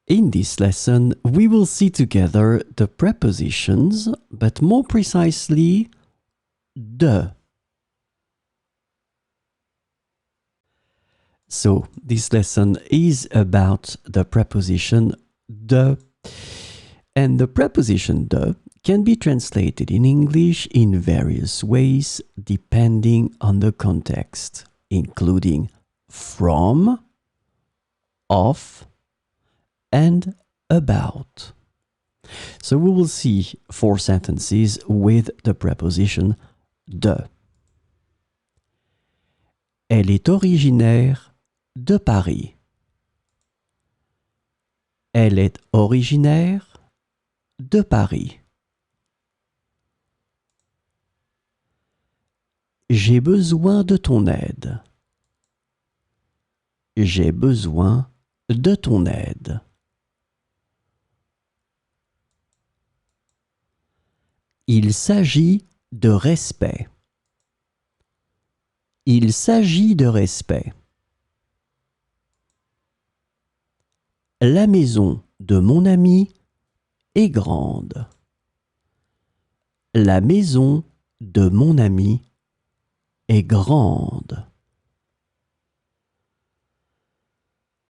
In this lesson, we will see together the prepositions, but more precisely, de. So, this lesson is about the preposition de, and the preposition de can be translated in English in various ways depending on the context, including from, of, and about. So we will see 4 sentences with the preposition de. Elle est originaire de Paris. Elle est originaire de Paris. J'ai besoin de ton aide. J'ai besoin de ton aide. Il s'agit de respect. Il s'agit de respect. La maison de mon ami est grande. La maison de mon ami est grande.